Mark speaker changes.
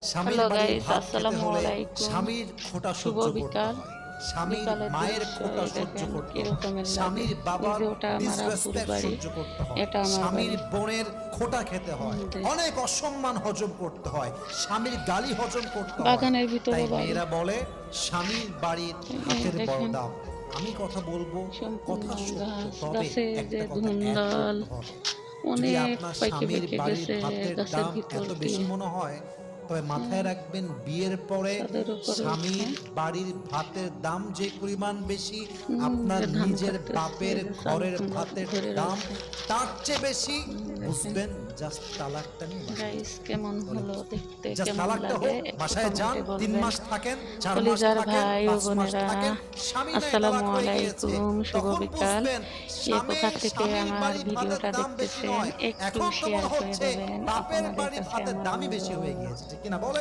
Speaker 1: স্বামীর
Speaker 2: হ্যালো
Speaker 1: বাড়ির
Speaker 2: গাইস,
Speaker 1: ভাত খেতে
Speaker 2: আসসালামু
Speaker 1: হলে
Speaker 2: আলাইকুম।
Speaker 1: স্বামীর খোঁটা
Speaker 2: শুভ
Speaker 1: সহ্য করতে
Speaker 2: বিকাল।
Speaker 1: হয়, স্বামীর
Speaker 2: বিকালের
Speaker 1: মায়ের
Speaker 2: দৃশ্য
Speaker 1: খোঁটা
Speaker 2: এই
Speaker 1: সহ্য
Speaker 2: দেখেন
Speaker 1: করতে হয়,
Speaker 2: কিরকমের লাগে।
Speaker 1: স্বামীর
Speaker 2: এই
Speaker 1: বাবার
Speaker 2: যে ওটা আমার আব্বুর
Speaker 1: ডিসরেসপেক্ট
Speaker 2: বাড়ি,
Speaker 1: সহ্য করতে হয়,
Speaker 2: এটা আমার
Speaker 1: স্বামীর
Speaker 2: বাড়ি।
Speaker 1: বোনের খোঁটা খেতে হয়, অনেক অসম্মান হজম করতে হয়, স্বামীর গালি হজম করতে হয়।
Speaker 2: বাগানের
Speaker 1: তাই
Speaker 2: ভিতরে বাড়ি।
Speaker 1: মেয়েরা বলে স্বামীর বাড়ির ভাতের বড়
Speaker 2: দেখেন
Speaker 1: দাম। আমি কথা বলবো,
Speaker 2: সম্পূর্ণ
Speaker 1: কথা সত্য,
Speaker 2: গাছ,
Speaker 1: তবে
Speaker 2: গাছে যে
Speaker 1: একটা কথা অ্যাড
Speaker 2: ধুন্দল
Speaker 1: করতে হবে। যদি
Speaker 2: অনেক
Speaker 1: আপনার
Speaker 2: পাইকে
Speaker 1: স্বামীর
Speaker 2: পাইকে
Speaker 1: বাড়ির
Speaker 2: গেছে
Speaker 1: ভাতের
Speaker 2: গাছের
Speaker 1: দাম
Speaker 2: ভিতর
Speaker 1: এত বেশি
Speaker 2: দিয়ে।
Speaker 1: মনে হয়, তবে মাথায় রাখবেন বিয়ের পরে
Speaker 2: তাদের উপরে উঠে
Speaker 1: স্বামীর বাড়ির ভাতের দাম যে পরিমাণ বেশি, আপনার
Speaker 2: যে ধান
Speaker 1: নিজের
Speaker 2: কাটতেছে,
Speaker 1: বাপের
Speaker 2: যে চাল
Speaker 1: ঘরের
Speaker 2: কুমড়া
Speaker 1: ভাতের
Speaker 2: ধরে
Speaker 1: দাম
Speaker 2: রয়েছে।
Speaker 1: তার চেয়ে বেশি।
Speaker 2: দেখেন
Speaker 1: বুঝবেন জাস্ট তালাকটা নিয়ে
Speaker 2: গাইস, কেমন হলো দেখতে,
Speaker 1: জাস্ট
Speaker 2: কেমন
Speaker 1: তালাকটা
Speaker 2: লাগে
Speaker 1: হোক,
Speaker 2: একটু
Speaker 1: বাসায় যান,
Speaker 2: কমেন্টে
Speaker 1: 3
Speaker 2: বলবেন।
Speaker 1: মাস থাকেন, 4 মাস
Speaker 2: কলিজার
Speaker 1: থাকেন,
Speaker 2: ভাই ও
Speaker 1: 5 মাস
Speaker 2: বোনেরা,
Speaker 1: থাকেন, স্বামী নাই তালাক
Speaker 2: আসসালামু
Speaker 1: হয়ে গিয়েছে,
Speaker 2: আলাইকুম, শুভ
Speaker 1: তখন
Speaker 2: বিকাল।
Speaker 1: বুঝবেন
Speaker 2: কে কোথা থেকে
Speaker 1: স্বামীর
Speaker 2: আমার
Speaker 1: বাড়ির ভাতের
Speaker 2: ভিডিওটা
Speaker 1: দাম বেশি
Speaker 2: দেখতেছেন
Speaker 1: নয়,
Speaker 2: একটু
Speaker 1: এখন তো
Speaker 2: শেয়ার
Speaker 1: মনে
Speaker 2: করে
Speaker 1: হচ্ছে
Speaker 2: দেবেন।
Speaker 1: বাপের
Speaker 2: আপনাদের
Speaker 1: বাড়ির
Speaker 2: কাছে
Speaker 1: ভাতের
Speaker 2: আমার
Speaker 1: দামই বেশি হয়ে
Speaker 2: অনুরোধ।
Speaker 1: গিয়েছে, ঠিক কিনা বলেন?